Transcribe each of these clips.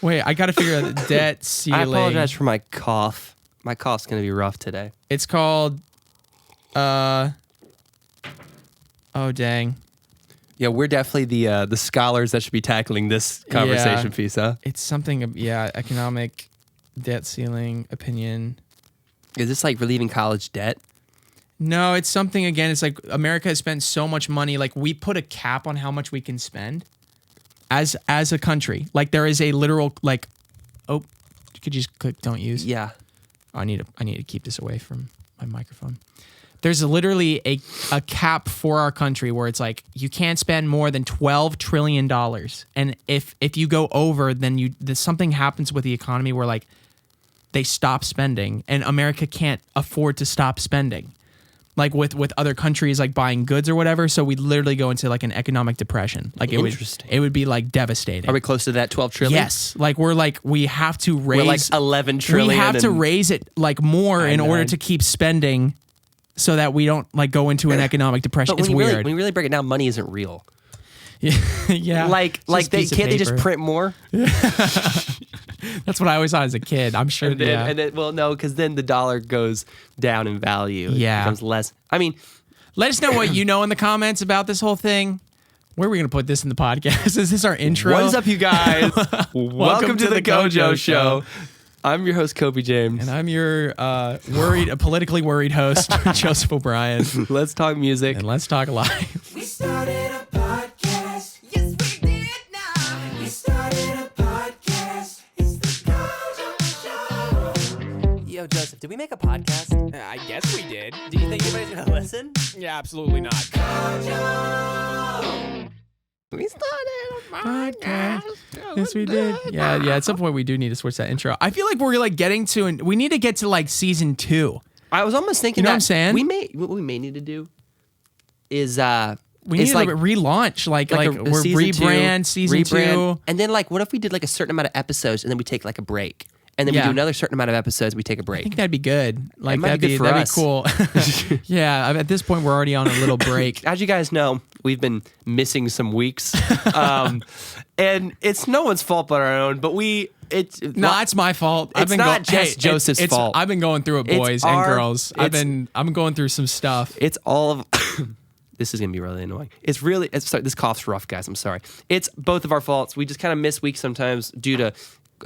Wait, I got to figure out the debt ceiling. I apologize for my cough. My cough's going to be rough today. It's called, oh, dang. Yeah, we're definitely the scholars that should be tackling this conversation piece, huh? It's something, economic debt ceiling opinion. Is this like relieving college debt? No, it's something, again, it's like America has spent so much money. Like, we put a cap on how much we can spend as a country. Like, there is a literal, like, oh, could you just click don't use? Yeah. Oh, I need to keep this away from my microphone. There's literally a cap for our country where it's like you can't spend more than $12 trillion. And if you go over, then something happens with the economy where like they stop spending and America can't afford to stop spending. Like with other countries like buying goods or whatever. So we literally go into like an economic depression. Like it would be like devastating. Are we close to that 12 trillion? Yes. Like we have to raise. We're like 11 trillion. We have to raise it like more in order to keep spending so that we don't like go into an economic depression. It's weird. When you really break it down, money isn't real. Yeah. Can't they just print more? That's what I always thought as a kid. I'm sure. And then well, no, because then the dollar goes down in value. Yeah. It becomes less. I mean, let us know what you know in the comments about this whole thing. Where are we going to put this in the podcast? Is this our intro? What is up, you guys? Welcome to the COJO Show. I'm your host, Coby James. And I'm your politically worried host, Joseph O'Brien. Let's talk music. And let's talk live. We started a podcast. Yes, we did now. We started a podcast. It's the COJO Show. Yo, Joseph, did we make a podcast? I guess we did. Do you think anybody's going to listen? Yeah, absolutely not. COJO. We started a podcast. Yes, we did. Yeah. At some point, we do need to switch that intro. I feel like we're like getting to, and we need to get to like season 2. I was almost thinking, you know what I'm saying? What we may need to do is we need to relaunch, like we're rebrand season 2, and then like what if we did like a certain amount of episodes and then we take like a break, and then we do another certain amount of episodes and we take a break. I think that'd be good. Like that'd be cool. Yeah, at this point we're already on a little break. As you guys know, we've been missing some weeks, and it's no one's fault but our own. But it's my fault. It's not just Joseph's fault. I've been going through it, boys and girls. I'm going through some stuff. It's all of. This is gonna be really annoying. Sorry, this cough's rough, guys. I'm sorry. It's both of our faults. We just kind of miss weeks sometimes due to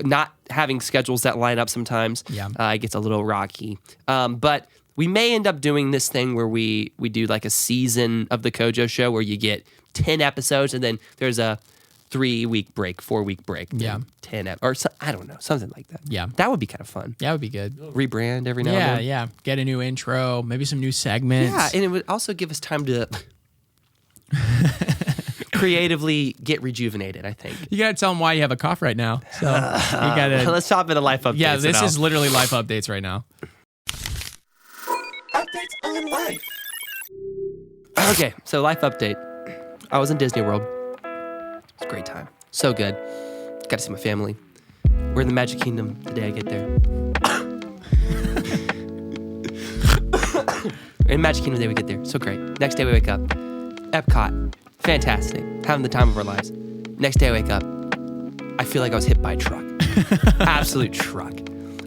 not having schedules that line up sometimes. Yeah. It gets a little rocky. But we may end up doing this thing where we do like a season of the COJO Show where you get 10 episodes and then there's a 3-week break, 4-week break. Yeah. 10 I don't know, something like that. Yeah. That would be kind of fun. That would be good. Rebrand every now and then. Yeah. Get a new intro, maybe some new segments. Yeah, and it would also give us time to creatively get rejuvenated, I think. You gotta tell them why you have a cough right now. So you gotta. Let's hop into life updates. Yeah, this is literally life updates right now. Updates on life. Okay, so life update. I was in Disney World. It's a great time. So good. Got to see my family. We're in the Magic Kingdom the day I get there. In Magic Kingdom the day we get there. So great. Next day we wake up. Epcot. Fantastic. Having the time of our lives. Next day I wake up. I feel like I was hit by a truck. Absolute truck.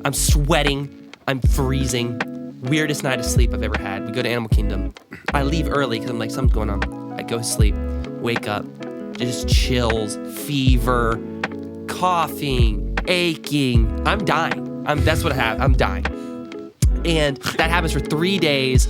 I'm sweating. I'm freezing. Weirdest night of sleep I've ever had. We go to Animal Kingdom. I leave early because I'm like, something's going on. I go to sleep. Wake up. Just chills. Fever. Coughing. Aching. I'm dying. That's what I have. I'm dying. And that happens for 3 days.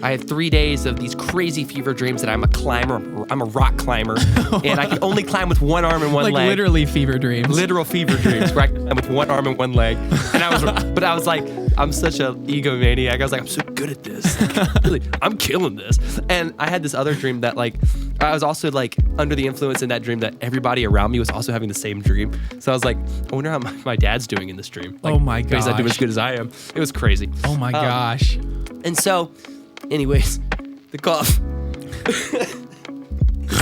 I have 3 days of these crazy fever dreams that I'm a climber. I'm a rock climber. And I can only climb with one arm and one leg. Like literally fever dreams. Literal fever dreams. Where I can climb with one arm and one leg. And I was like, I'm such an egomaniac. I was like, I'm so good at this. Really, I'm killing this. And I had this other dream that like, I was also like under the influence in that dream that everybody around me was also having the same dream. So I was like, I wonder how my dad's doing in this dream. Like, oh my gosh. He's not doing as good as I am. It was crazy. Oh my gosh. And so, anyways, the cough.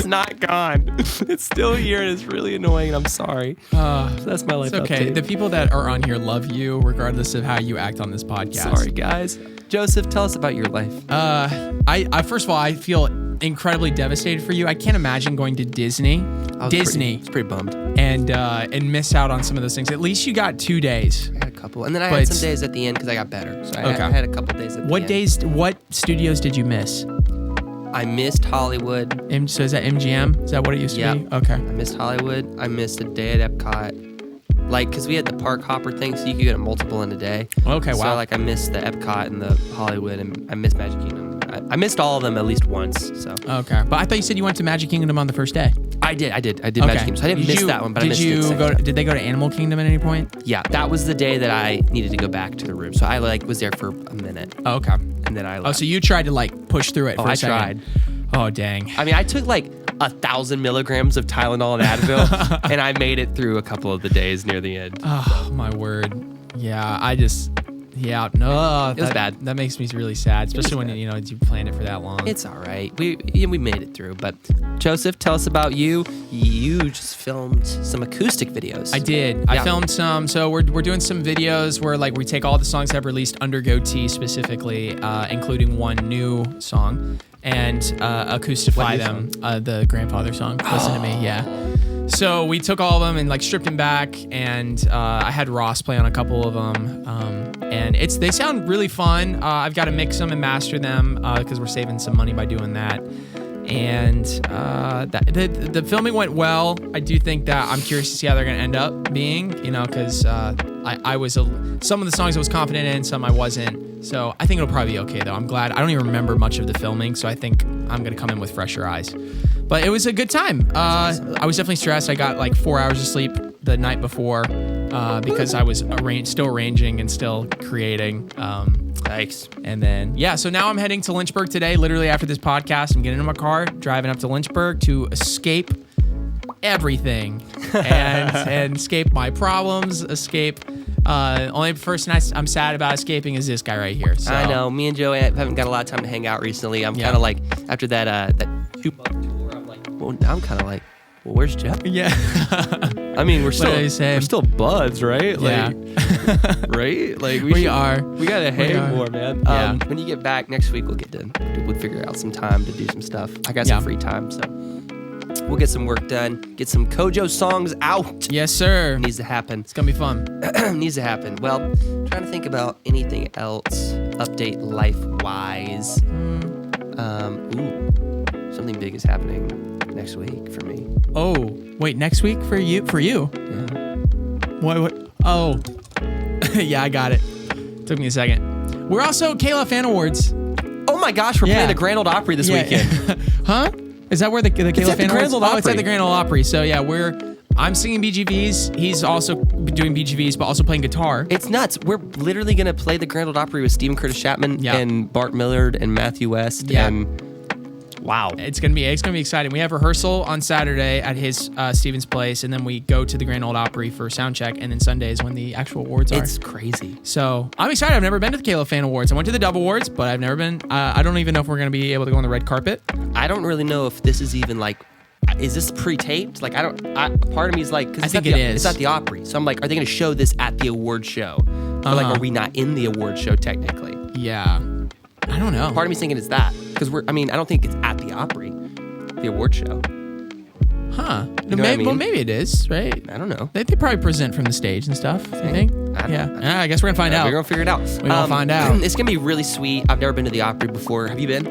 It's not gone. It's still here, and it's really annoying, and I'm sorry. So that's my life It's okay. update. The people that are on here love you, regardless of how you act on this podcast. Sorry, guys. Joseph, tell us about your life. I first of all, I feel incredibly devastated for you. I can't imagine going to Disney. I was pretty bummed. And miss out on some of those things. At least you got 2 days. I had a couple, and then I had some days at the end because I got better. So I had a couple days at the end. What studios did you miss? I missed Hollywood. So is that MGM? Is that what it used to be? Okay. I missed Hollywood. I missed a day at Epcot. Like, because we had the park hopper thing, so you could get multiple in a day. Okay, wow. So, like, I missed the Epcot and the Hollywood, and I missed Magic Kingdom. I missed all of them at least once, so. Okay. But I thought you said you went to Magic Kingdom on the first day. I did Magic Kingdom. So I didn't miss that one, but I missed it. Did they go to Animal Kingdom at any point? Yeah, that was the day that I needed to go back to the room. So I, was there for a minute. Oh, okay. And then I left. Oh, so you tried to, push through it for a second. I tried. Oh, dang. I mean, I took 1,000 milligrams of Tylenol and Advil, and I made it through a couple of the days near the end. Oh, my word. Yeah, no. It was bad. That makes me really sad, especially when, you planned it for that long. It's all right. We made it through. But Joseph, tell us about you. You just filmed some acoustic videos. I did. Yeah. I filmed some. So we're doing some videos where we take all the songs I've released under Goatee specifically, including one new song, and acoustify them. The Grandfather song. Listen to Me. Yeah. So we took all of them and stripped them back, and I had Ross play on a couple of them, and they sound really fun. I've got to mix them and master them because we're saving some money by doing that. And the filming went well. I do think that I'm curious to see how they're going to end up being, because I was some of the songs I was confident in, some I wasn't. So I think it'll probably be okay though. I'm glad. I don't even remember much of the filming, so I think I'm going to come in with fresher eyes. But it was a good time. I was definitely stressed. I got 4 hours of sleep the night before because I was still arranging and still creating. Thanks. And then, so now I'm heading to Lynchburg today, literally after this podcast. I'm getting in my car, driving up to Lynchburg to escape everything and escape my problems, only person I'm sad about escaping is this guy right here. So. I know. Me and Joe haven't got a lot of time to hang out recently. I'm kind of after that 2-month tour, I'm kind of well, where's Jeff? Yeah. I mean, we're still buds, right? Yeah. Right? We are. We gotta hang more, man. Yeah. When you get back next week, we'll figure out some time to do some stuff. I got some free time, so we'll get some work done. Get some COJO songs out. Yes, sir. Needs to happen. It's gonna be fun. Needs to happen. Well, trying to think about anything else. Update life-wise. Something big is happening next week for me. Oh, wait, next week for you? Yeah. What? Oh, yeah, I got it. Took me a second. We're also Kayla Fan Awards. Oh my gosh, we're playing the Grand Ole Opry this weekend. Huh? Is that where the Kayla Fan Awards? Oh, it's at the Grand Ole Opry. So yeah, I'm singing BGVs. He's also doing BGVs, but also playing guitar. It's nuts. We're literally gonna play the Grand Ole Opry with Stephen Curtis Chapman and Bart Millard and Matthew West and. Wow. It's gonna be exciting. We have rehearsal on Saturday at his Stephen's place, and then we go to the Grand Ole Opry for sound check, and then Sunday is when the actual awards are. It's crazy. So I'm excited. I've never been to the Kayla Fan Awards. I went to the Dove Awards, but I've never been. I don't even know if we're gonna be able to go on the red carpet. I don't really know if this is even is this pre-taped? Part of me is because I think it is. It's at the Opry, so I'm are they gonna show this at the award show? Or are we not in the award show technically? Yeah. I don't know. Part of me's thinking it's that because I don't think it's at the Opry, the award show. Huh? You know what I mean? Well, maybe it is, right? I don't know. They probably present from the stage and stuff. I think. I guess we're gonna find out. We're gonna figure it out. We're gonna find out. It's gonna be really sweet. I've never been to the Opry before. Have you been?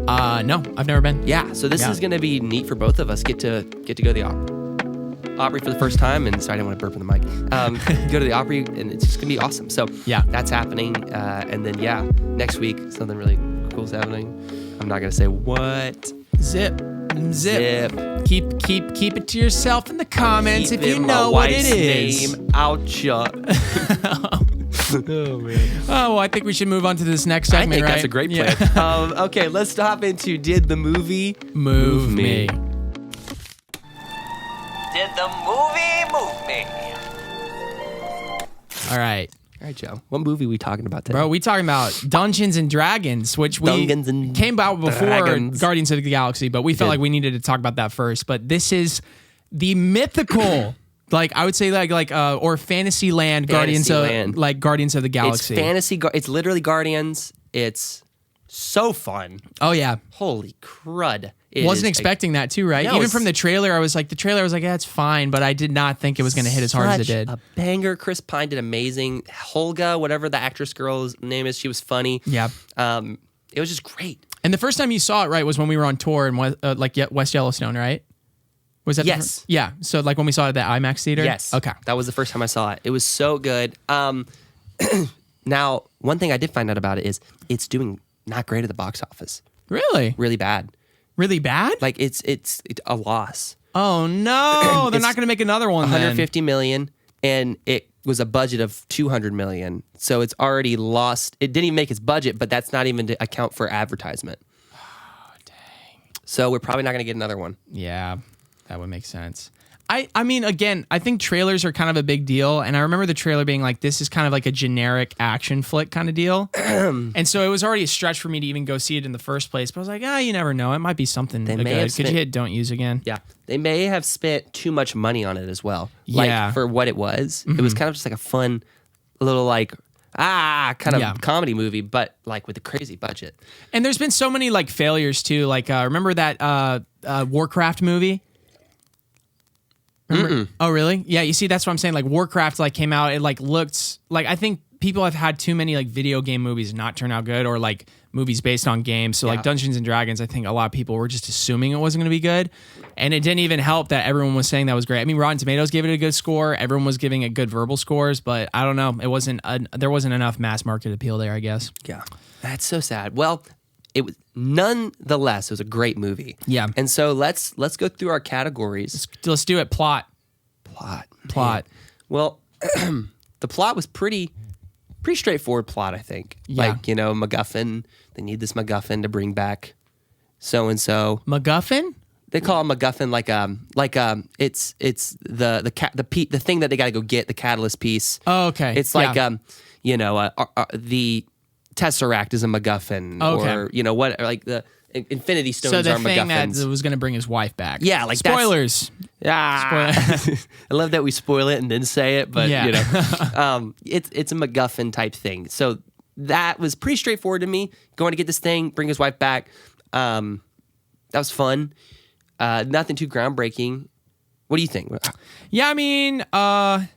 No, I've never been. Yeah. So this is gonna be neat for both of us. Get to go to the Opry for the first time, and sorry, I didn't want to burp in the mic. Go to the Opry, and it's just gonna be awesome. So that's happening, and then next week something really cool's happening. I'm not gonna say what. Zip. Keep it to yourself in the comments if you know what it is. Name out shut. Oh man. Oh, well, I think we should move on to this next segment. I think right? that's a great plan. Okay, let's hop into Did the Movie Move Me? Did the movie move me? All right. All right, Joe. What movie are we talking about today? Bro, we talking about Dungeons and Dragons, which Dungeons and came out before Dragons. Guardians of the Galaxy, but we felt like we needed to talk about that first. But this is the mythical, like I would say, or Fantasyland Guardians of the Galaxy. It's fantasy. It's literally Guardians. It's so fun. Oh yeah, Holy crud! Wasn't expecting that too, right? No, Even from the trailer, I was like, yeah, it's fine, but I did not think it was going to hit as hard as it did. A banger. Chris Pine did amazing. Holga, whatever the actress girl's name is, she was funny. Yeah. It was just great. And the first time you saw it, right, was when we were on tour in West Yellowstone, right? Was that? Yes. Yeah. So like when we saw it at the IMAX theater. Yes. Okay. That was the first time I saw it. It was so good. Now, one thing I did find out about it is it's doing not great at the box office. Really? Really bad. Really bad? Like it's a loss. Oh no! They're It's not going to make another one. 150 million, and it was a budget of 200 million. So it's already lost. It didn't even make its budget, but that's not even to account for advertisement. Oh dang! So we're probably not going to get another one. Yeah, that would make sense. I mean, again, I think trailers are kind of a big deal, and I remember the trailer being like, "This is kind of like a generic action flick kind of deal," and so it was already a stretch for me to even go see it in the first place. But I was like, you never know, it might be something good. Could you hit don't use again? Yeah, they may have spent too much money on it as well. Yeah. Like for what it was, it was kind of just like a fun little kind of comedy movie, but like with a crazy budget. And there's been so many like failures too. Like remember that Warcraft movie? Oh really? Yeah. You see, that's what I'm saying. Like Warcraft, like came out. It like looked like I think people have had too many like video game movies not turn out good, or like movies based on games. So like Dungeons and Dragons, I think a lot of people were just assuming it wasn't going to be good, and it didn't even help that everyone was saying that was great. I mean, Rotten Tomatoes gave it a good score. Everyone was giving it good verbal scores, but I don't know. It wasn't. There wasn't enough mass market appeal there, I guess. Yeah, that's so sad. Well, it was nonetheless. It was a great movie. Yeah. And so let's go through our categories. Let's do it. Plot. Man. Well, the plot was pretty straightforward plot, I think. Yeah. Like, MacGuffin. They need this MacGuffin to bring back so and so. MacGuffin? They call it MacGuffin it's the thing that they got to go get, the catalyst piece. Oh, okay. It's like the Tesseract is a MacGuffin, okay. or what, like the Infinity Stones so the are thing MacGuffins. that was going to bring his wife back. Yeah, like spoilers. I love that we spoil it and then say it, but Yeah. it's a MacGuffin type thing. So that was pretty straightforward to me. Going to get this thing, bring his wife back. That was fun. Nothing too groundbreaking. What do you think? Yeah, I mean, I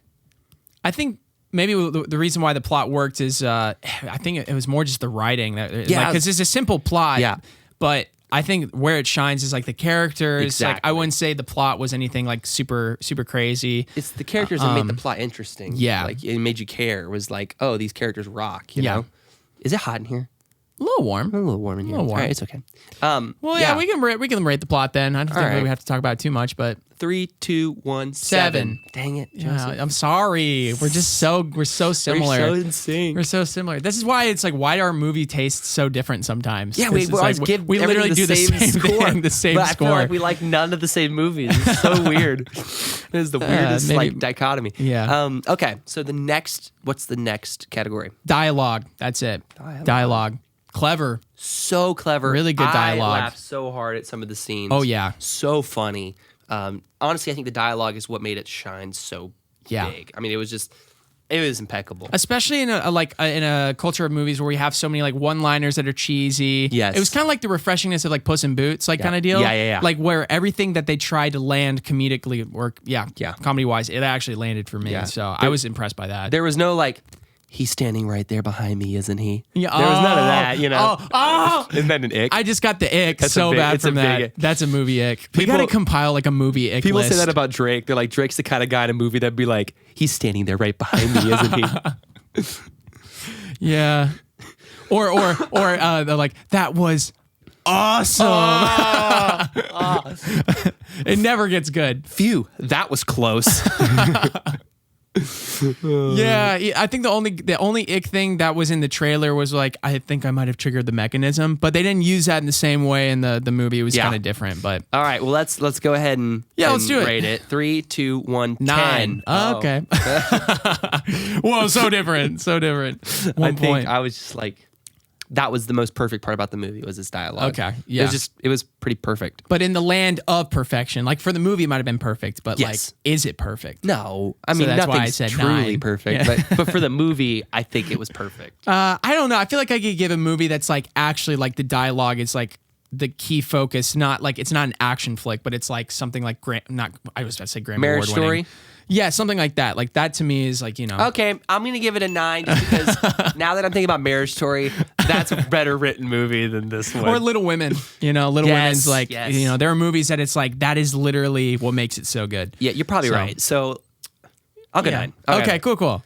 think maybe the reason why the plot worked is I think it was more just the writing. Because it's a simple plot. Yeah. But I think where it shines is like the characters. Exactly. Like I wouldn't say the plot was anything like super super crazy. It's the characters that made the plot interesting. Yeah. Like it made you care. It was like, oh, these characters rock, you Yeah. know? Is it hot in here? A little warm. A little warm in here. A little warm. All right, it's okay. Well, yeah, we can rate the plot then. I don't think right. we have to talk about it too much, but 3, 2, 1, 7. Dang it, yeah, Joseph. I'm sorry. We're so similar. We're so insane. We're so similar. This is why it's like, why do our movie tastes so different sometimes? Yeah, we It's always like, give we literally do the same score. thing, the same but score. I feel like we like none of the same movies. It's so weird. It is the weirdest maybe- dichotomy. Yeah. Okay, so what's the next category? Dialogue. That's it. Dialogue. Clever. So clever. Really good dialogue. I laughed so hard at some of the scenes. Oh, yeah. So funny. Honestly, I think the dialogue is what made it shine so big. I mean, it was impeccable. Especially in a culture of movies where we have so many like one-liners that are cheesy. Yes. It was kind of like the refreshingness of like Puss in Boots, like kind of deal. Yeah. Like where everything that they tried to land comedically or comedy-wise, it actually landed for me. Yeah. So I was impressed by that. There was no like, he's standing right there behind me, isn't he? Yeah, there was none of that, you know. Isn't that an ick? I just got the ick That's so bad it's a from big that. ick. That's a movie ick. We got to compile like a movie ick People list. say that about Drake. They're like, Drake's the kind of guy in a movie that'd be like, he's standing there right behind me, isn't he? Yeah. Or they're like, that was awesome. It never gets good. Phew, that was close. Yeah, I think the only ick thing that was in the trailer was like, I think I might have triggered the mechanism, but they didn't use that in the same way in the movie. It was kind of different, but All right, well let's go ahead and let's do it. rate it. 3, 2, 1, 9. 10. Oh, okay. Whoa, so different. So different. I think I was just like, that was the most perfect part about the movie was its dialogue. Okay, yeah. It was pretty perfect. But in the land of perfection, like for the movie, it might have been perfect, but Yes. like, is it perfect? No, I So mean, that's why I nothing's said truly 9. perfect. Yeah. But for the movie, I think it was perfect. I don't know. I feel like I could give a movie that's like actually like the dialogue is like the key focus, not like it's not an action flick, but it's like something like I was about to say Grammy Marriage Award winning. Story? Yeah, something like that. Like that to me is like, Okay, I'm gonna give it a 9 just because now that I'm thinking about Marriage Story, that's a better written movie than this one. or Little Women. Little Yes, Women's like, yes. there are movies that it's like that is literally what makes it so good. Yeah, you're probably So- right. So I'll go Yeah. 9. Okay, cool.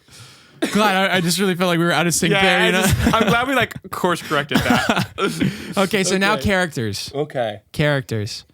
God, I just really felt like we were out of sync there. I'm glad we like course corrected that. Okay, so now Okay. characters. Okay. Characters.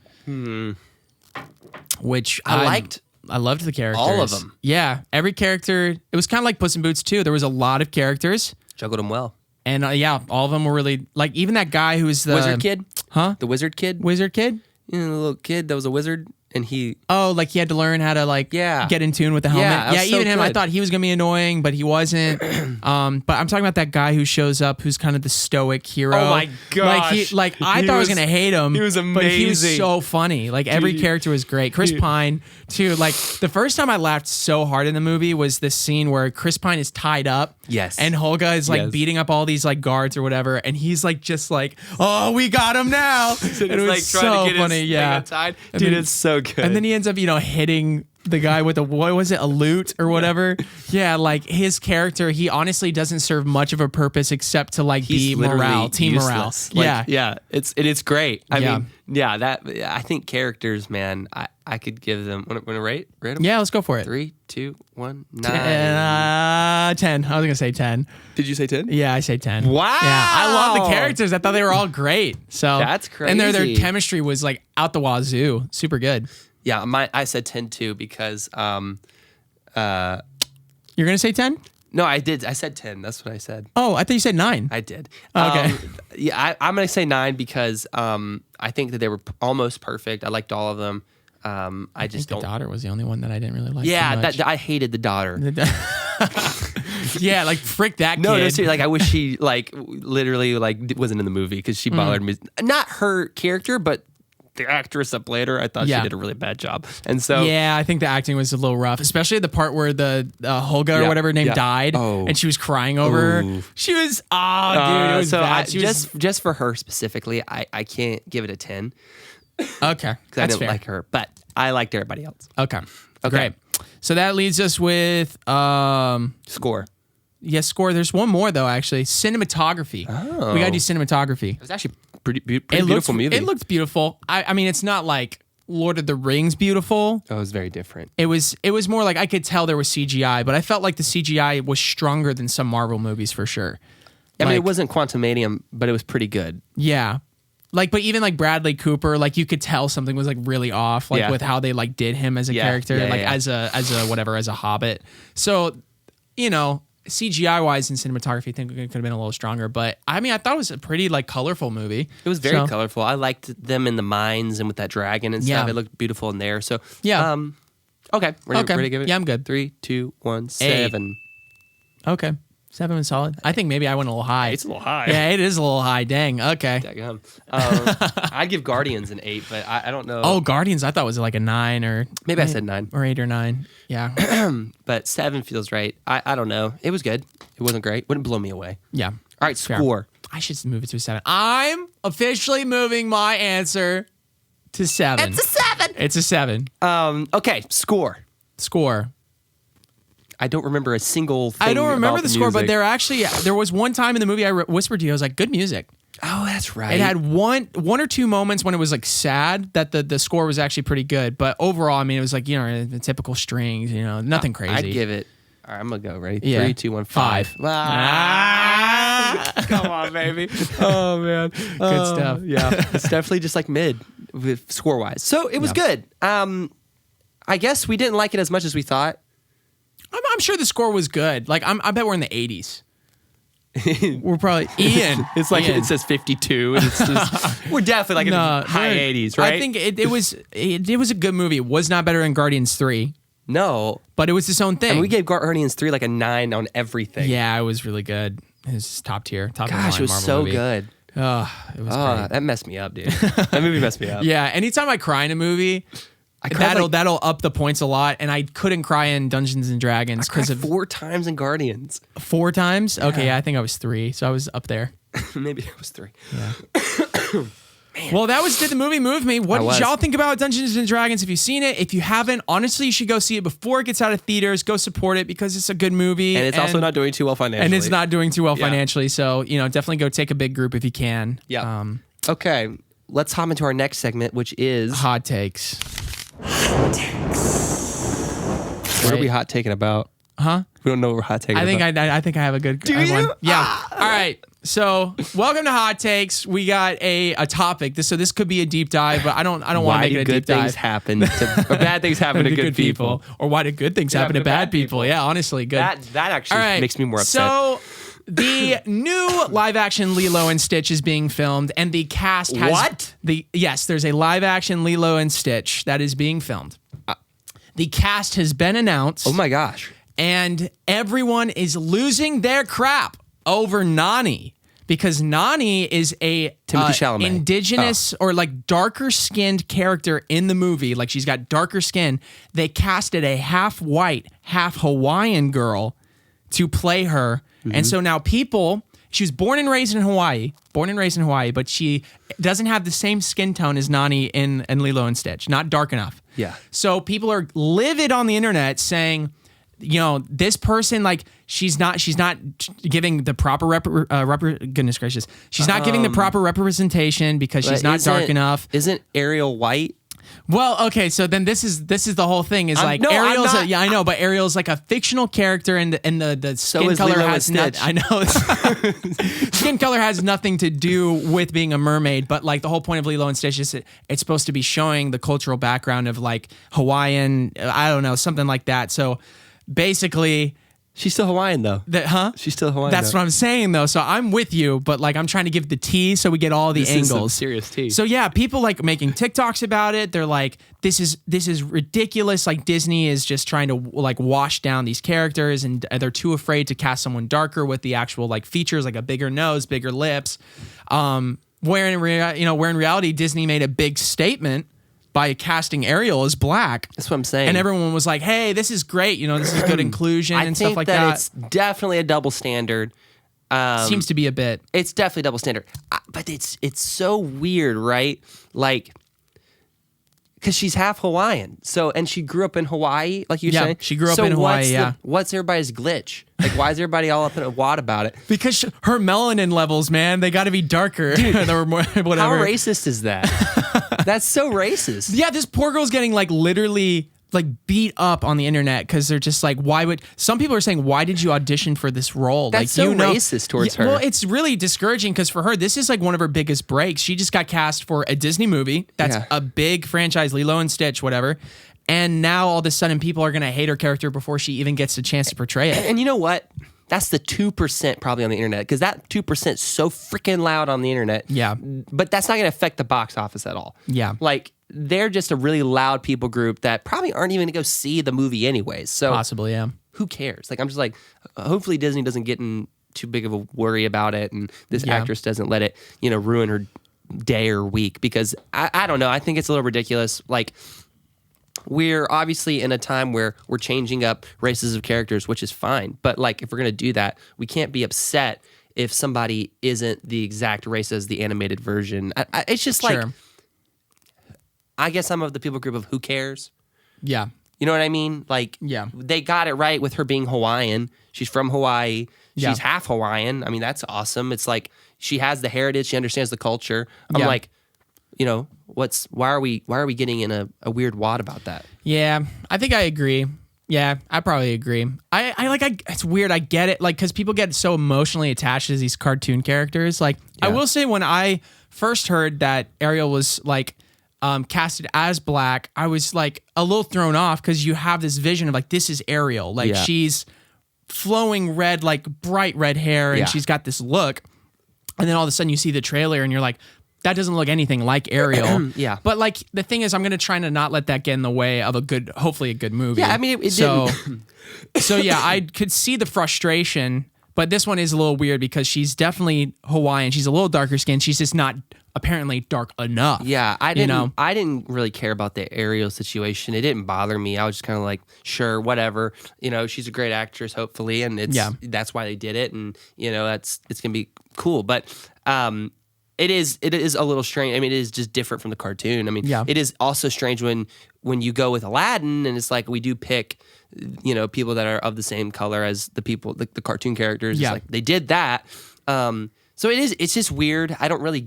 Which I loved the characters. All of them. Yeah, every character. It was kind of like Puss in Boots too. There was a lot of characters, Juggled them well. and yeah, all of them were really like even that guy who was the Wizard kid? huh? The wizard kid? Wizard kid. You know, the little kid that was a wizard and he Oh, like he had to learn how to like Yeah. get in tune with the helmet. Yeah, that was so even him. I good. thought he was gonna be annoying, but he wasn't. But I'm talking about that guy who shows up, who's kind of the stoic hero. Oh my Like gosh. I He thought I was was- gonna hate him. he was but he was amazing. so funny. Like every character was great. Chris Pine too. Like the first time I laughed so hard in the movie was this scene where Chris Pine is tied up. Yes. And Holga is like Yes. beating up all these like guards or whatever, and he's like just like, oh, we got him now. And it was like so trying to get funny. his Yeah. thing untied. And Dude, then- it's so good. And then he ends up, hitting the guy with what was it, a lute or whatever? Yeah, like his character, he honestly doesn't serve much of a purpose except to like He's be morale, literally team useless. morale. Like, yeah, it's great. I Yeah. mean, I think characters, man. I could give them. Want to rate them? Yeah, let's go for it. 3, 2, 1, 9. 10. I was gonna say 10. Did you say 10? Yeah, I say 10. Wow. Yeah, I love the characters. I thought they were all great. So That's And their crazy. chemistry was like out the wazoo, super good. Yeah, I said 10 too because You're gonna say 10? no, I did. I said 10. That's what I said. Oh, I thought you said 9. I did. Okay. I'm gonna say 9 because I think that they were almost perfect. I liked all of them. I just The don't. daughter was the only one that I didn't really like. Yeah, too much. I hated the daughter. Yeah, like frick that No, kid. seriously, like I wish she like literally like wasn't in the movie because she bothered me. Not her character, but the actress that played her. I thought Yeah. she did a really bad job. And so Yeah, I think the acting was a little rough, especially the part where the Holga or Yeah, whatever name yeah. died, Oh. and she was crying over her. Ooh. She was, dude, it was so bad. She just for her specifically, I can't give it a 10 was okay. because I That's didn't fair. like her, but I liked everybody else. Okay, Okay. great. So that leads us with Score. score. There's one more though, actually. Cinematography. Oh. We gotta do cinematography. It was actually pretty beautiful looked, movie. It looked beautiful. I mean, it's not like Lord of the Rings beautiful. Oh, it was very different. It was more like I could tell there was CGI, but I felt like the CGI was stronger than some Marvel movies for sure. I mean, Like- it wasn't Quantumanium, but it was pretty good. Yeah. Like, but even like Bradley Cooper, like you could tell something was like really off, like Yeah. with how they like did him as a Yeah, character, yeah, like yeah. as a hobbit. So, CGI wise and cinematography, I think it could have been a little stronger. But I mean, I thought it was a pretty like colorful movie. It was very So, colorful. I liked them in the mines and with that dragon and stuff. Yeah. It looked beautiful in there. So Yeah. Okay. We're Okay. ready to give it. Yeah, I'm good. 3, 2, 1, 7. Okay. 7 was solid. I think maybe I went a little high. It's a little high. Yeah, it is a little high. Dang. Okay. Daggum. I'd give Guardians an 8, but I don't know. Oh, Guardians, I thought was like a 9 or Maybe I said 9, or 8 or 9. Yeah. but 7 feels right. I don't know. It was good. It wasn't great. Wouldn't blow me away. Yeah. All right, Fair. score. I should move it to a 7. I'm officially moving my answer to 7. It's a 7. It's a 7. Okay, score. Score. I don't remember a single thing I don't remember about the score, but music. there was one time in the movie I whispered to you, I was like, good music. Oh, that's right. It had one or two moments when it was like sad that the score was actually pretty good. But overall, I mean, it was like, the typical strings, nothing crazy. I'd give it. All right, I'm going to go. Ready? Yeah. 3, 2, 1, 5. Come on, baby. Oh, man. Good stuff. Yeah. It's definitely just like mid with score wise. So it was good. I guess we didn't like it as much as we thought. I'm sure the score was good. Like, I bet we're in the 80s. We're probably Ian. It's like Ian. it says 52. And it's just, we're definitely like in the high we're- 80s, right? I think it was a good movie. It was not better than Guardians 3, No. but it was its own thing. And we gave Guardians 3 like a 9 on everything. Yeah, it was really good. It was top tier, top of the Gosh, line it was Marvel so movie. good. Oh, it was Oh, great. that messed me up, dude. That movie messed me up. Yeah, anytime I cry in a movie, that'll up the points a lot. And I couldn't cry in Dungeons and Dragons because of 4 times in Guardians. 4 times. Okay, yeah, I think I was 3, so I was up there. Maybe it was 3. Yeah. Well, did the movie move me? What did y'all think about Dungeons and Dragons? If you've seen it, if you haven't, honestly, you should go see it before it gets out of theaters. Go support it because it's a good movie. And it's also not doing too well financially. And it's not doing too well Yeah. financially. So, definitely go take a big group if you can. Yeah. Okay, let's hop into our next segment, which is... Hot takes. What are we hot taking about? Huh? We don't know what we're hot taking I think about. I think I have a good Do you? one. Yeah. All right. So, welcome to Hot Takes. We got a topic. This could be a deep dive, but I don't want to Why make do it a good deep dive. things happen to... or bad things happen to good people? Or why do good things happen to bad people? Yeah, honestly, good. That actually All right. makes me more upset. So, the new live-action Lilo and Stitch is being filmed, and the cast has... What? Yes, there's a live-action Lilo and Stitch that is being filmed. The cast has been announced. Oh my gosh. And everyone is losing their crap over Nani because Nani is a Timothée Chalamet. indigenous or like darker skinned character in the movie. Like she's got darker skin. They casted a half white, half Hawaiian girl to play her. And so now she was born and raised in Hawaii, but she doesn't have the same skin tone as Nani in Lilo and Stitch, not dark enough. Yeah. So people are livid on the internet saying, this person, like, she's not giving the proper goodness gracious. She's not giving the proper representation because she's not dark enough. Isn't Ariel white? Well, okay, so then this is the whole thing is like no, I'm Ariel's not- I know, but Ariel's like a fictional character and the skin is color Lilo and has Stitch. I know skin color has nothing to do with being a mermaid, but like the whole point of Lilo and Stitch is it's supposed to be showing the cultural background of like Hawaiian, I don't know, something like that. So basically, She's still Hawaiian though. She's still Hawaiian. That's what I'm saying though. So I'm with you, but like I'm trying to give the tea so we get all the This is some angles. serious tea. So yeah, people like making TikToks about it. They're like, this is ridiculous. Like Disney is just trying to like wash down these characters, and they're too afraid to cast someone darker with the actual like features, like a bigger nose, bigger lips. Where in reality, Disney made a big statement by casting Ariel as black. That's what I'm saying. And everyone was like, hey, this is great. This is good inclusion and stuff like that. It's definitely a double standard. Seems to be a bit. It's definitely double standard. But it's so weird, right? Like, because she's half Hawaiian. So, and she grew up in Hawaii, like you Yeah, saying. she grew up in Hawaii, What's everybody's glitch? Like, why is everybody all up in a wad about it? Because her melanin levels, man, they got to be darker. There were more, whatever. How racist is that? That's so racist. Yeah, this poor girl's getting like literally like beat up on the internet because they're just like, some people are saying, why did you audition for this role? That's like, so racist towards her. Well, it's really discouraging because for her, this is like one of her biggest breaks. She just got cast for a Disney movie. That's a big franchise, Lilo and Stitch, whatever. And now all of a sudden people are going to hate her character before she even gets a chance to portray it. And you know what? That's the 2% probably on the internet, because that 2% is so freaking loud on the internet. Yeah. But that's not going to affect the box office at all. Yeah. Like, they're just a really loud people group that probably aren't even going to go see the movie anyways. So Possibly, yeah. who cares? Like, I'm just like, hopefully Disney doesn't get in too big of a worry about it, and this actress doesn't let it, ruin her day or week, because I don't know. I think it's a little ridiculous. Like, we're obviously in a time where we're changing up races of characters, which is fine. But like, if we're going to do that, we can't be upset if somebody isn't the exact race as the animated version. It's just like, I guess I'm of the people group of who cares. Yeah. You know what I mean? Like, they got it right with her being Hawaiian. She's from Hawaii. She's half Hawaiian. I mean, that's awesome. It's like, she has the heritage. She understands the culture. I'm like, why are we getting in a weird wad about that? Yeah, I think I agree. Yeah, I probably agree. It's weird. I get it. Like, because people get so emotionally attached to these cartoon characters. Like, I will say, when I first heard that Ariel was like casted as black, I was like a little thrown off, because you have this vision of like, this is Ariel. Like, she's flowing red, like bright red hair, and she's got this look. And then all of a sudden you see the trailer and you're like, that doesn't look anything like Ariel. Yeah. But like the thing is, I'm gonna try to not let that get in the way of hopefully a good movie. Yeah, I mean, it so, didn't. so yeah, I could see the frustration, but this one is a little weird because she's definitely Hawaiian. She's a little darker skinned. She's just not apparently dark enough. Yeah, I didn't really care about the Ariel situation. It didn't bother me. I was just kind of like, sure, whatever. She's a great actress, hopefully, and that's why they did it, and it's gonna be cool. But it is a little strange. I mean, it is just different from the cartoon. I mean, it is also strange when you go with Aladdin, and it's like we do pick people that are of the same color as the people, the cartoon characters. It's like they did that. So it's just weird. I don't really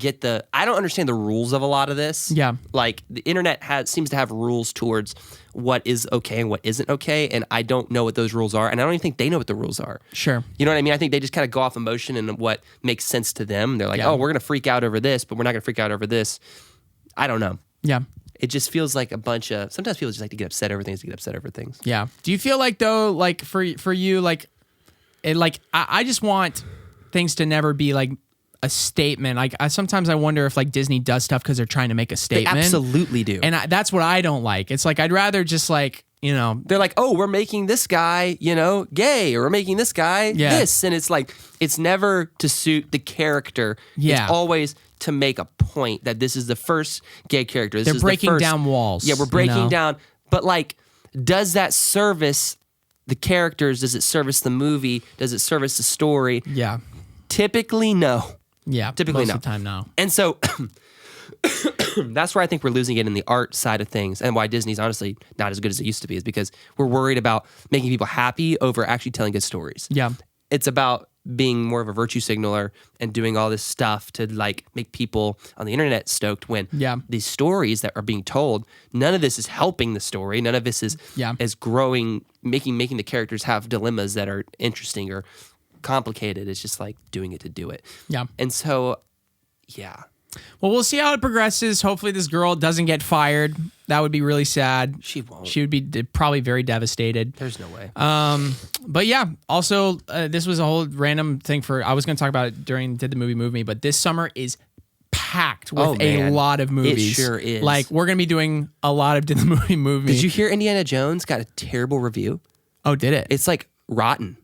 I don't understand the rules of a lot of this. Yeah. Like the internet seems to have rules towards what is okay and what isn't okay. And I don't know what those rules are. And I don't even think they know what the rules are. Sure. You know what I mean? I think they just kind of go off emotion and what makes sense to them. They're like, oh, we're going to freak out over this, but we're not going to freak out over this. I don't know. Yeah. It just feels like sometimes people just like to get upset over things, Yeah. Do you feel like though, like for you, like I just want things to never be like a statement. Like sometimes I wonder if like Disney does stuff because they're trying to make a statement. They absolutely do. And that's what I don't like. It's like I'd rather just like, they're like, oh, we're making this guy, gay, or we're making this guy this. And it's like, it's never to suit the character. Yeah. It's always to make a point that this is the first gay character. They're breaking down walls. Yeah, we're breaking down. But like, does that service the characters? Does it service the movie? Does it service the story? Yeah. Typically, no. Yeah. Typically, most no. of the time, no. And so that's where I think we're losing it in the art side of things, and why Disney's honestly not as good as it used to be is because we're worried about making people happy over actually telling good stories. Yeah. It's about being more of a virtue signaler and doing all this stuff to like make people on the internet stoked when these stories that are being told, none of this is helping the story. None of this is growing, making the characters have dilemmas that are interesting or complicated. It's just like doing it to do it. Yeah. And so, yeah. Well, we'll see how it progresses. Hopefully this girl doesn't get fired. That would be really sad. She won't. She would be probably very devastated. There's no way. But yeah, also this was a whole random thing I was going to talk about it during Did the Movie Move Me, but this summer is packed with a lot of movies. It sure is. Like we're going to be doing a lot of Did the Movie Move Me. Did you hear Indiana Jones got a terrible review? Oh, did it? It's like rotten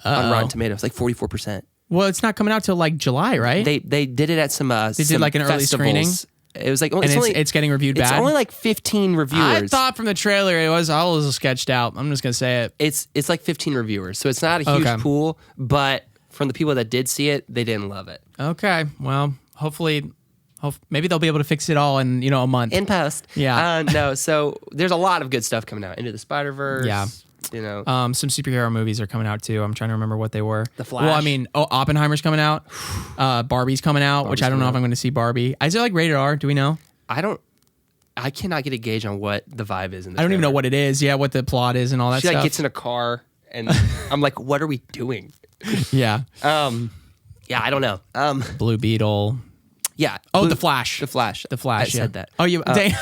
on Rotten Tomatoes, like 44%. Well, it's not coming out till like July, right? They did it at some They did like an early screening. It was like it's getting reviewed bad. It's only like 15 reviewers. I thought from the trailer it was all a little sketched out. I'm just gonna say it. It's like 15 reviewers, so it's not a huge pool. But from the people that did see it, they didn't love it. Okay, well, hopefully, maybe they'll be able to fix it all in a month in post. Yeah. No. So there's a lot of good stuff coming out. Into the Spider-Verse. Yeah. Some superhero movies are coming out too. I'm trying to remember what they were. The Flash. Well, I mean, Oppenheimer's coming out. Barbie's coming out, which I don't know if I'm going to see Barbie. Is it like rated R? Do we know? I cannot get a gauge on what the vibe is in the I don't even trailer. know what it is. Yeah, what the plot is and all that She stuff. like gets in a car and I'm like, what are we doing? Yeah. Yeah, I don't know. Blue Beetle. Yeah. The Flash. The Flash. I said that. Oh, you. Dang.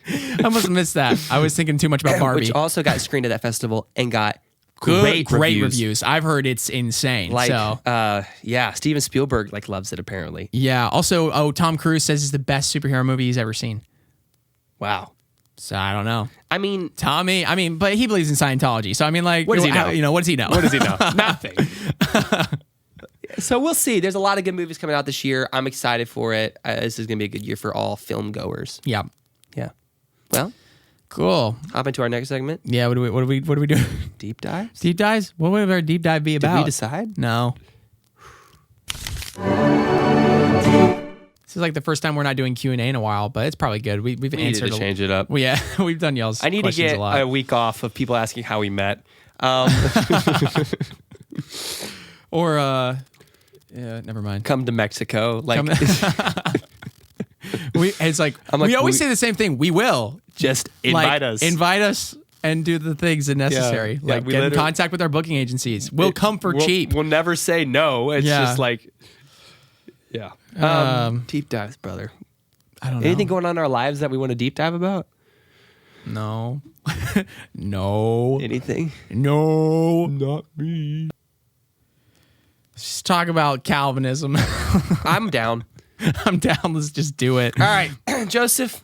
I must have missed that. I was thinking too much about Barbie. Which also got screened at that festival and got great reviews. I've heard it's insane. Like, so. yeah, Steven Spielberg loves it apparently. Yeah. Also, Tom Cruise says it's the best superhero movie he's ever seen. Wow. So I don't know. I mean, Tommy. But he believes in Scientology. So I mean, like, what does he know? What does he know? What does he know? Nothing. So we'll see. There's a lot of good movies coming out this year. I'm excited for it. This is gonna be a good year for all film goers. Yeah. Yeah. Well. Cool. Hop into our next segment. Yeah. What do we do? Deep dives. Deep dives. What would our deep dive be about? Did we decide? No. This is like the first time we're not doing Q&A in a while, but it's probably good. We've answered. To change it up. Well, yeah, we've done y'all's. I need to get a week off of people asking how we met. Or yeah, never mind. Come to Mexico, like. It's like, we always say the same thing. We will just invite us. Invite us and do the things that necessary. Yeah, like get in contact with our booking agencies. We'll come for cheap. We'll never say no. It's just like, yeah. Deep dives, brother. I don't know. Anything going on in our lives that we want to deep dive about? No. No. Anything? No. Not me. Let's just talk about Calvinism. I'm down. I'm down. Let's just do it. All right, Joseph.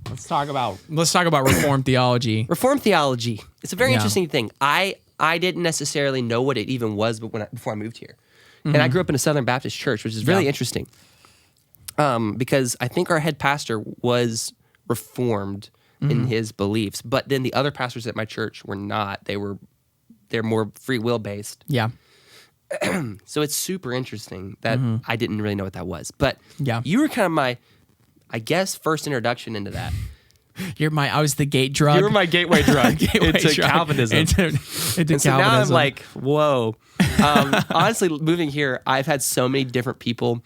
Let's talk about Reformed theology. Reformed theology. It's a very Yeah. interesting thing. I didn't necessarily know what it even was, but before I moved here, and I grew up in a Southern Baptist church, which is really Yeah. interesting. Because I think our head pastor was Reformed in his beliefs, but then the other pastors at my church were not. They're more free will based. Yeah. So it's super interesting that I didn't really know what that was. But Yeah. you were kind of my, I guess, first introduction into that. I was the gate drug. You were my gateway drug Gateway into drug Calvinism. Into And so Calvinism. now I'm like, whoa. Honestly, moving here, I've had so many different people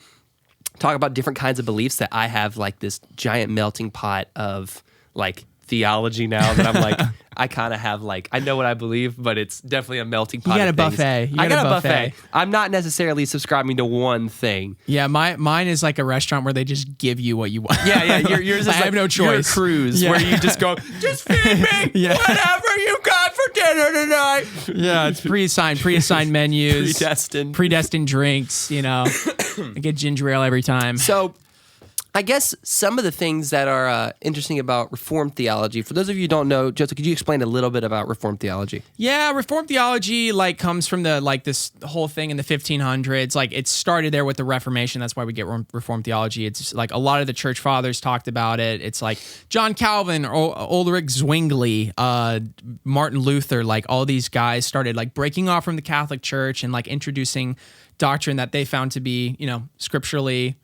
talk about different kinds of beliefs that I have like this giant melting pot of like theology now that I'm like, I kind of have like, I know what I believe, but it's definitely a melting pot. got of a things. buffet. You I got got a a buffet. buffet. I'm not necessarily subscribing to one thing. Yeah, mine is like a restaurant where they just give you what you want. Yeah. Yours is I like, have no you're a choice. cruise Yeah. where you just go, just feed me Yeah. whatever you got for dinner tonight. Yeah, it's preassigned menus, Predestined. drinks. I get ginger ale every time. So, I guess some of the things that are interesting about Reformed theology, for those of you who don't know, Joseph, could you explain a little bit about Reformed theology? Yeah, Reformed theology comes from this whole thing in the 1500s. Like it started there with the Reformation. That's why we get Reformed theology. It's like a lot of the church fathers talked about it. It's like John Calvin, Ulrich Zwingli, Martin Luther. Like all these guys started like breaking off from the Catholic Church and like introducing doctrine that they found to be scripturally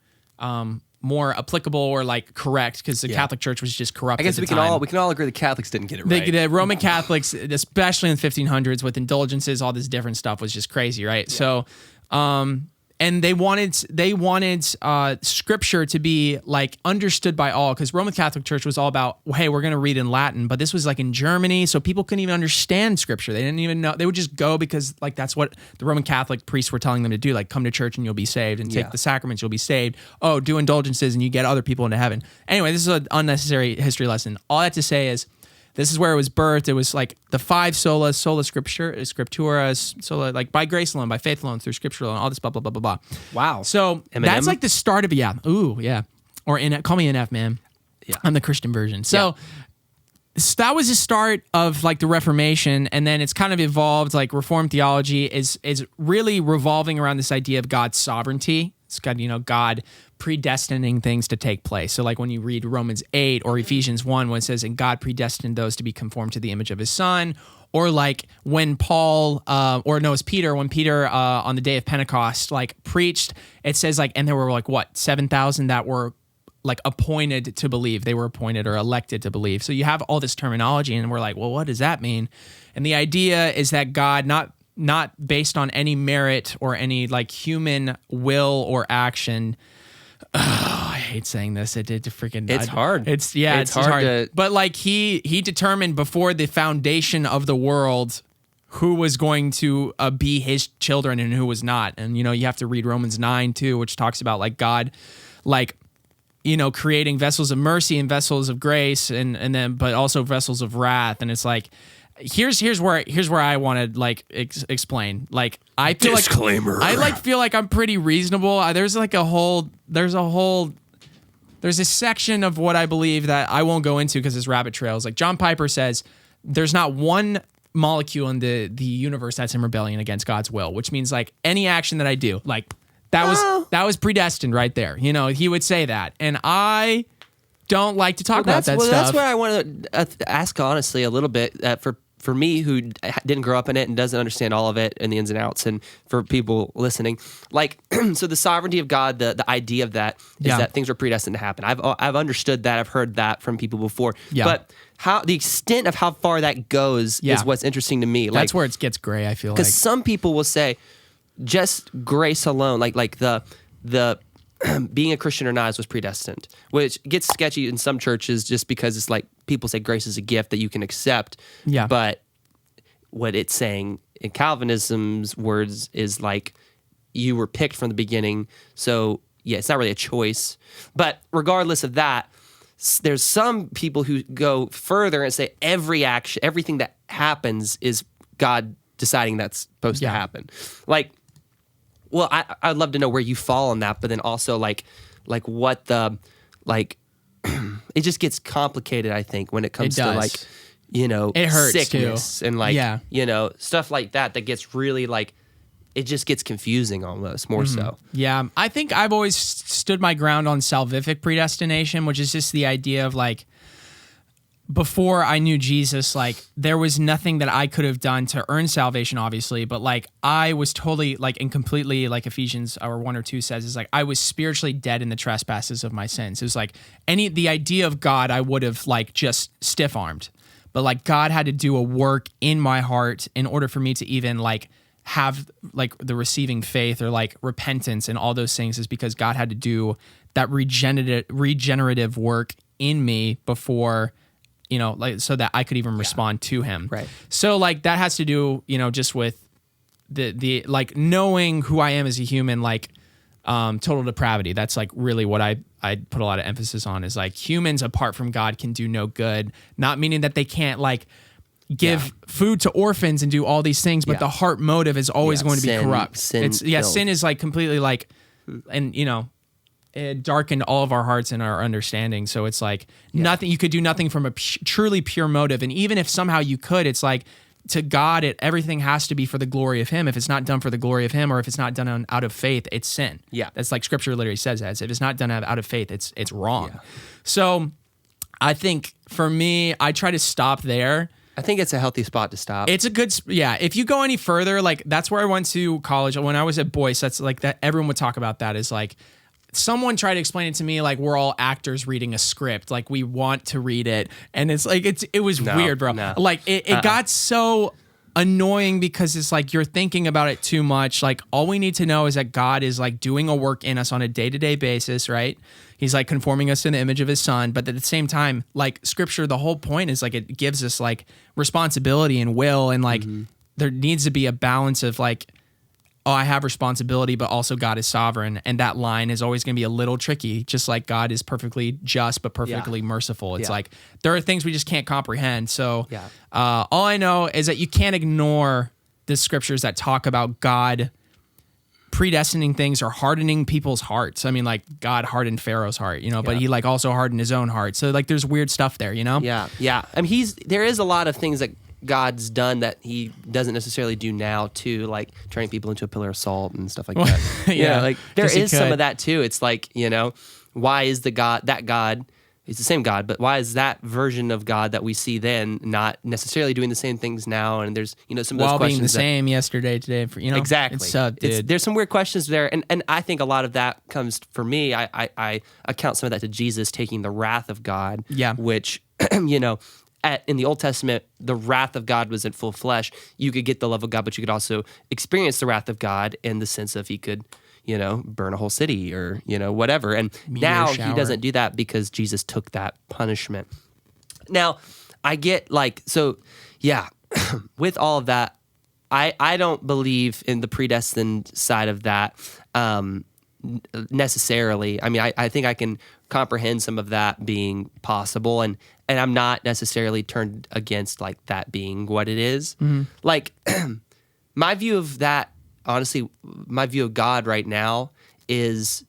more applicable or like correct because the Catholic Church was just corrupt. I guess at the we time. can all agree the Catholics didn't get it right. The Roman Catholics, especially in the 1500s, with indulgences, all this different stuff was just crazy, right? Yeah. So, and they wanted scripture to be like understood by all because Roman Catholic Church was all about, hey, we're going to read in Latin, but this was like in Germany, so people couldn't even understand scripture. They didn't even know. They would just go because like that's what the Roman Catholic priests were telling them to do, like come to church and you'll be saved, and take the sacraments, you'll be saved. Oh, do indulgences and you get other people into heaven. Anyway, this is an unnecessary history lesson. All I have to say is, this is where it was birthed. It was like the five sola scriptura, sola, like by grace alone, by faith alone, through scripture alone, all this blah, blah, blah, blah, blah. Wow. So Eminem? that's like the start of it. Yeah. Ooh, yeah. Or call me NF, man. Yeah. I'm the Christian version. So that was the start of like the Reformation. And then it's kind of evolved. Like Reformed theology is really revolving around this idea of God's sovereignty. It's got, God predestining things to take place. So like when you read Romans 8 or Ephesians 1, when it says, and God predestined those to be conformed to the image of his son, or like when it's Peter, when Peter on the day of Pentecost, like preached, it says like, and there were like 7,000 that were like appointed to believe. They were appointed or elected to believe. So you have all this terminology and we're like, well, what does that mean? And the idea is that God, not based on any merit or any like human will or action. I hate saying this. It's hard. It's hard to. But like he determined before the foundation of the world who was going to be his children and who was not. And you have to read Romans 9 too, which talks about like God, like creating vessels of mercy and vessels of grace, and then but also vessels of wrath. And it's like. Here's where I want to like explain. Like I feel Disclaimer. I feel like I'm pretty reasonable. There's a section of what I believe that I won't go into because it's rabbit trails. Like John Piper says, there's not one molecule in the universe that's in rebellion against God's will, which means like any action that I do, like that was predestined right there. He would say that, and I don't like to talk about that stuff. That's where I want to ask honestly a little bit for me who didn't grow up in it and doesn't understand all of it and the ins and outs, and for people listening, like so the sovereignty of God, the idea of that is that things are predestined to happen. I've understood that. I've heard that from people before. Yeah. But how the extent of how far that goes is what's interesting to me. That's where it gets gray, I feel like. Because some people will say just grace alone, like the being a Christian or not was predestined, which gets sketchy in some churches just because it's like people say grace is a gift that you can accept. Yeah. But what it's saying in Calvinism's words is like you were picked from the beginning. So yeah, it's not really a choice. But regardless of that, there's some people who go further and say everything that happens is God deciding that's supposed to happen. Like well, I'd love to know where you fall on that, but then also like what the like it just gets complicated, I think, when it comes to like, you know, it hurts sickness too. and like, Yeah. you know, stuff like that gets really like, it just gets confusing almost more so. Yeah. I think I've always stood my ground on salvific predestination, which is just the idea of like, before I knew Jesus, like there was nothing that I could have done to earn salvation, obviously, but like I was totally like and completely like Ephesians or 1 or 2 says is like I was spiritually dead in the trespasses of my sins. It was like the idea of God I would have like just stiff armed, but like God had to do a work in my heart in order for me to even like have like the receiving faith or like repentance and all those things, is because God had to do that regenerative work in me before, you know, like so that I could even respond to him. Right. So like that has to do, you know, just with the like knowing who I am as a human, like total depravity. That's like really what I put a lot of emphasis on, is like humans apart from God can do no good. Not meaning that they can't like give food to orphans and do all these things, but the heart motive is always going to be corrupt. Sin is like completely like, and you know, it darkened all of our hearts and our understanding. So it's like nothing, you could do nothing from a truly pure motive. And even if somehow you could, it's like to God, everything has to be for the glory of him. If it's not done for the glory of him, or if it's not done out of faith, it's sin. Yeah. That's like scripture literally says that. If it's not done out of faith, it's wrong. Yeah. So I think for me, I try to stop there. I think it's a healthy spot to stop. It's a good, if you go any further, like that's where I went to college. When I was at Boyce, that's like that. Everyone would talk about that, is like, someone tried to explain it to me like we're all actors reading a script, like we want to read it, and it's like it was weird, bro. No. Like it got so annoying because it's like you're thinking about it too much. Like all we need to know is that God is like doing a work in us on a day-to-day basis, right? He's like conforming us to the image of his son, but at the same time, like scripture, the whole point is like it gives us like responsibility and will, and like there needs to be a balance of like, oh, I have responsibility, but also God is sovereign. And that line is always going to be a little tricky, just like God is perfectly just, but perfectly merciful. It's like, there are things we just can't comprehend. So all I know is that you can't ignore the scriptures that talk about God predestining things or hardening people's hearts. I mean, like God hardened Pharaoh's heart, you know, but he like also hardened his own heart. So like there's weird stuff there, you know? Yeah. Yeah. I mean, there is a lot of things that God's done that he doesn't necessarily do now too, like turning people into a pillar of salt and stuff like that. Like there is some of that too. It's like, you know, why is that God is the same God, but why is that version of God that we see then not necessarily doing the same things now? And there's, you know, some of those while questions being the same yesterday, today, you know, exactly. There's some weird questions there, and I think a lot of that comes for me. I account some of that to Jesus taking the wrath of God, which you know. In the Old Testament, the wrath of God was in full flesh. You could get the love of God, but you could also experience the wrath of God in the sense of he could, you know, burn a whole city or, you know, whatever. And now he doesn't do that because Jesus took that punishment. Now, I get like, so yeah, with all of that, I don't believe in the predestined side of that necessarily. I mean, I think I can comprehend some of that being possible, and I'm not necessarily turned against like that being what it is. Like my view of that, honestly, my view of God right now is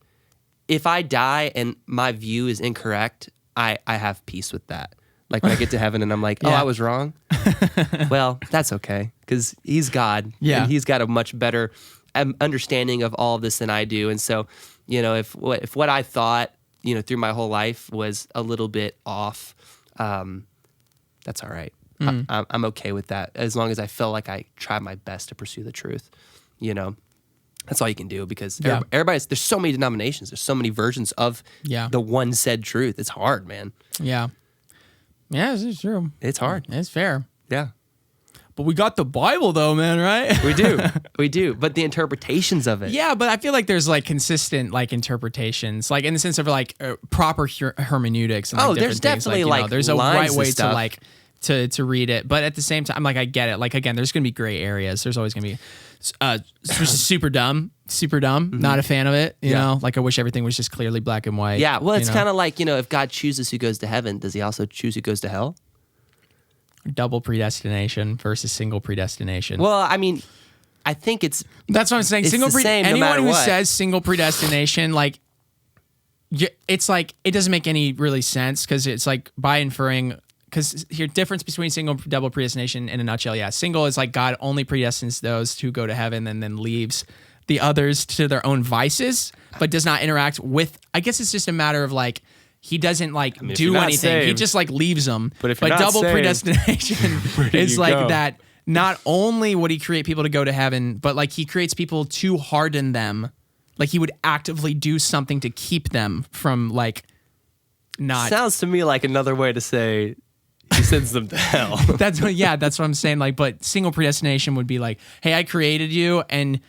if I die and my view is incorrect, I have peace with that. Like when I get to heaven and I'm like, oh, I was wrong. Well, that's okay because he's God. Yeah. And he's got a much better understanding of all of this than I do. And so, you know, if what I thought, you know, through my whole life was a little bit off, that's all right. I'm okay with that as long as I feel like I tried my best to pursue the truth. You know, that's all you can do because everybody's, there's so many denominations. There's so many versions of the one said truth. It's hard, man. Yeah. Yeah, it's true. It's hard. It's fair. Yeah. But we got the Bible though, man, right? We do. We do. But the interpretations of it. Yeah, but I feel like there's like consistent like interpretations, like in the sense of like proper hermeneutics and like, there's definitely things. Like, you know, there's a right way to like to read it. But at the same time, like I get it. Like again, there's gonna be gray areas. There's always gonna be super dumb. Not a fan of it. You know, like I wish everything was just clearly black and white. Yeah, well, it's kind of like, you know, if God chooses who goes to heaven, does he also choose who goes to hell? Double predestination versus single predestination. Well, I mean, I think it's That's what I'm saying. It's the same no anyone matter who what. says single predestination, like, it's like it doesn't make any really sense because it's like by inferring. Because here, difference between single and double predestination in a nutshell. Yeah, single is like God only predestines those who go to heaven and then leaves the others to their own vices, but does not interact with. I guess it's just a matter of like he doesn't like if do you're not anything. He saved- just like leaves them. But if you're not double saved, predestination do is you like go? that. Not only would he create people to go to heaven, but like he creates people to harden them. Like he would actively do something to keep them from like not. sounds to me like another way to say he sends them to hell. That's what I'm saying. Like, but single predestination would be like, hey, I created you, and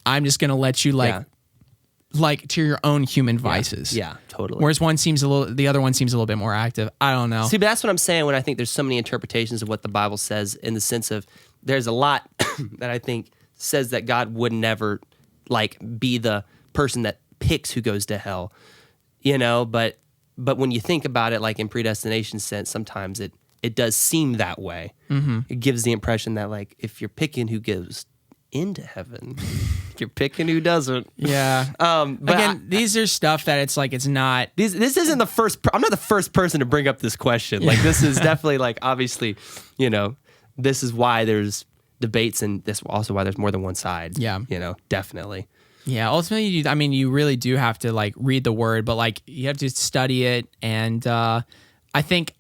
I'm just gonna let you like to your own human vices. Yeah, totally. Whereas the other one seems a little bit more active. I don't know. See, but that's what I'm saying when I think there's so many interpretations of what the Bible says in the sense of there's a lot that I think says that God would never like be the person that picks who goes to hell, but when you think about it like in predestination sense, sometimes it does seem that way. Mm-hmm. It gives the impression that like if you're picking who goes into heaven, you're picking who doesn't. Yeah. But Again, these are stuff that it's like it's not. This isn't the first. I'm not the first person to bring up this question. Like this is definitely like obviously, this is why there's debates and this also why there's more than one side. Yeah. Definitely. Yeah, ultimately, you really do have to like read the word, but like you have to study it, and I think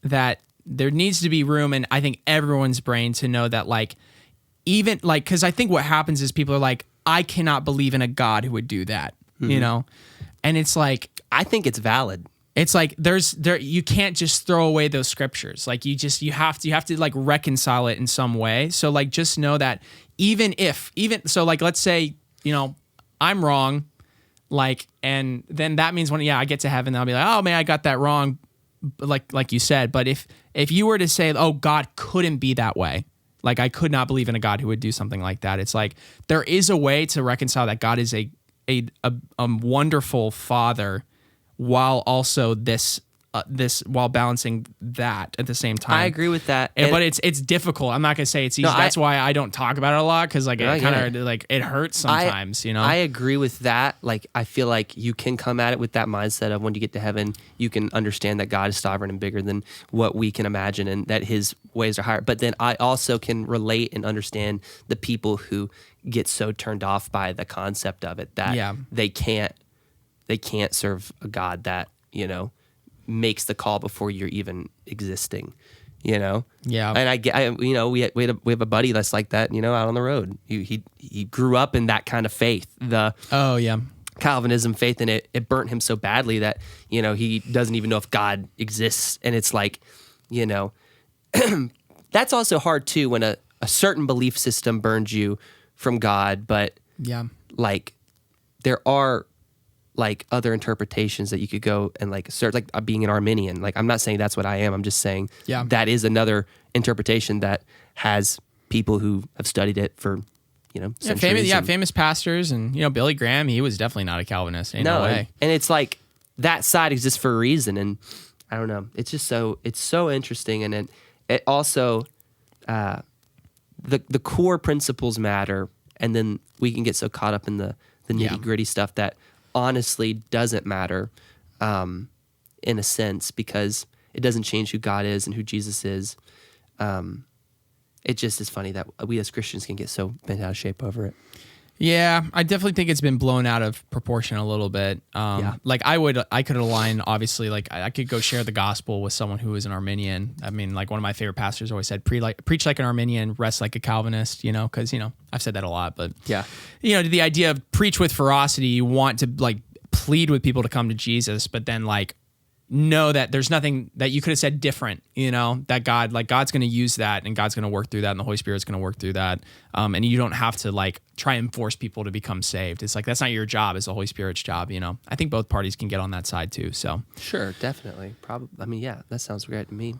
that there needs to be room, and I think everyone's brain to know that like even like because I think what happens is people are like, I cannot believe in a God who would do that, and it's like I think it's valid. It's like you can't just throw away those scriptures. Like you have to like reconcile it in some way. So like just know that even so like let's say I'm wrong, like, and then that means when I get to heaven, I'll be like, oh man, I got that wrong, like you said. But if you were to say, oh, God couldn't be that way, like I could not believe in a God who would do something like that. It's like there is a way to reconcile that God is a wonderful Father, while also this while balancing that at the same time. I agree with that. But it's difficult. I'm not gonna say it's easy. That's why I don't talk about it a lot because like it kind of like it hurts sometimes. I agree with that. Like I feel like you can come at it with that mindset of when you get to heaven, you can understand that God is sovereign and bigger than what we can imagine, and that His ways are higher. But then I also can relate and understand the people who get so turned off by the concept of it that they can't serve a God that makes the call before you're even existing, Yeah. And we have a buddy that's like that, out on the road. He grew up in that kind of faith, the Calvinism faith, and it burnt him so badly that, he doesn't even know if God exists. And it's like, that's also hard too when a certain belief system burns you from God, but like there are like other interpretations that you could go and like search, like being an Arminian. Like I'm not saying that's what I am. I'm just saying that is another interpretation that has people who have studied it for centuries. Famous pastors, and Billy Graham. He was definitely not a Calvinist. No way. And it's like that side exists for a reason, and I don't know. It's just it's so interesting, and it also the core principles matter, and then we can get so caught up in the nitty gritty stuff that honestly doesn't matter in a sense, because it doesn't change who God is and who Jesus is. It just is funny that we as Christians can get so bent out of shape over it. Yeah, I definitely think it's been blown out of proportion a little bit. Like I could align, obviously, like I could go share the gospel with someone who is an Arminian. I mean, like one of my favorite pastors always said, preach like an Arminian, rest like a Calvinist, because, I've said that a lot, but the idea of preach with ferocity, you want to like plead with people to come to Jesus, but then like know that there's nothing that you could have said different, that God's going to use that, and God's going to work through that, and the Holy Spirit's going to work through that. And you don't have to like try and force people to become saved. It's like, that's not your job. It's the Holy Spirit's job. I think both parties can get on that side too. So sure, definitely. Probably. I mean, that sounds great to me.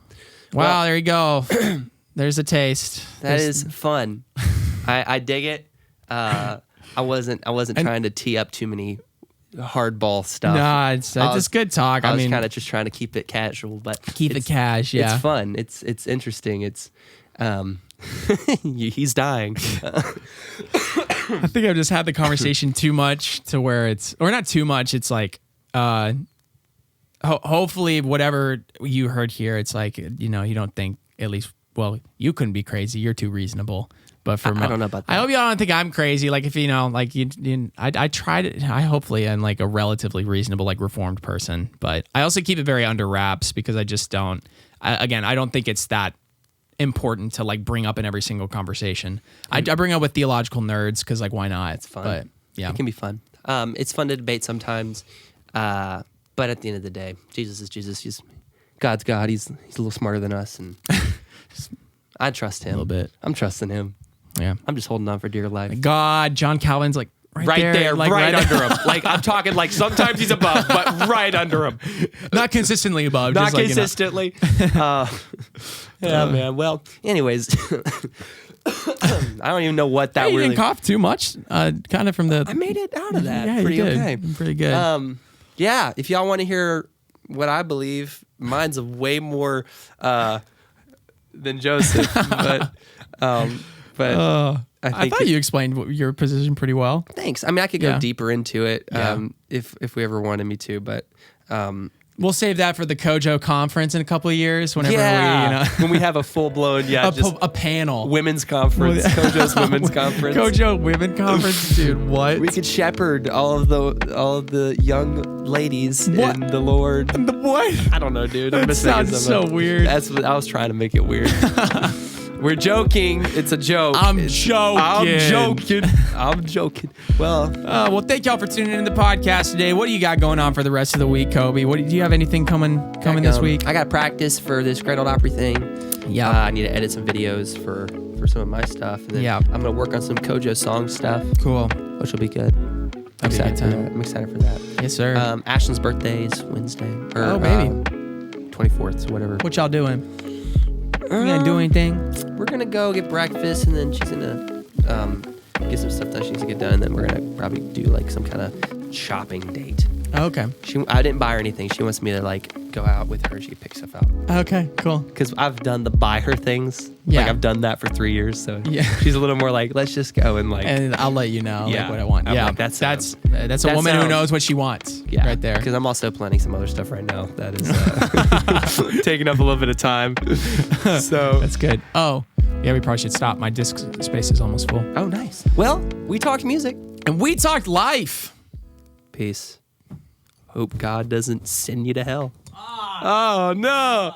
Wow. There you go. There's a taste. That is fun. I dig it. I wasn't trying to tee up too many hardball stuff. No, it's just good talk. I was kind of just trying to keep it casual, but keep it cash. Yeah, it's fun. It's interesting. It's He's dying. I think I've just had the conversation too much to where it's, or not too much. It's like, hopefully whatever you heard here, it's like, you know, you don't think at least, well, you couldn't be crazy. You're too reasonable. But for I don't know about that. I hope y'all don't think I'm crazy. Like if you know, like I tried it. I hopefully am like a relatively reasonable, like reformed person. But I also keep it very under wraps because I just don't. I don't think it's that important to like bring up in every single conversation. I bring up with theological nerds because like why not? It's fun. But yeah, It can be fun. It's fun to debate sometimes. But at the end of the day, Jesus is Jesus. God's God. He's a little smarter than us, and I trust him a little bit. I'm trusting him. Yeah. I'm just holding on for dear life. God, John Calvin's like right there, like right under him. Like I'm talking like sometimes he's above, but right under him. Not consistently above. Not just like, consistently. Yeah, man. Well, anyways, I don't even know what that you really. didn't cough too much. Kind of from the. I made it out of that. Yeah, pretty you did. okay. Pretty good. Yeah. If y'all want to hear what I believe, mine's a way more than Joseph, but. I thought you explained your position pretty well. Thanks. I mean, I could go Yeah. deeper into it Yeah. if we ever wanted me to, but We'll save that for the COJO conference in a couple of years. Whenever we, when we have a full blown, a panel, women's conference, COJO's women's conference, COJO women conference, dude. What? we could shepherd all of the young ladies What? in the Lord. What? I don't know, dude. I'm That just making sounds something so up. weird. That's what I was trying to make it weird. We're joking. It's a joke. I'm joking. I'm joking. Well, Well, thank y'all for tuning in to the podcast today. What do you got going on for the rest of the week, Coby? Do you have anything coming this week? I got to practice for this Grand Old Opry thing. Yeah. I need to edit some videos for some of my stuff. And then Yeah. I'm going to work on some COJO song stuff, Cool. which will be good. I'm That'd be a good excited for time. that. I'm excited for that. Yes, sir. Ashton's birthday is Wednesday. Or, Oh, baby. 24th, so whatever. What y'all doing? You gonna do anything? We're going to go get breakfast, and then she's going to get some stuff that she needs to get done. And then we're going to probably do like some kind of shopping date. Oh, okay. I didn't buy her anything. She wants me to like go out with her. She pick stuff out. Okay. Cool. Because I've done the buy her things. Yeah. Like I've done that for 3 years. So Yeah. she's a little more like, let's just go and like. And I'll let you know Yeah. like what I want. I'm Yeah. like, that's that a woman who sounds- knows what she wants. Yeah, Right there. Because I'm also planning some other stuff right now that is taking up a little bit of time. So That's good. Oh, yeah. We probably should stop. My disk space is almost full. Oh, nice. Well, we talked music. And we talked life. Peace. Hope God doesn't send you to hell. Oh no.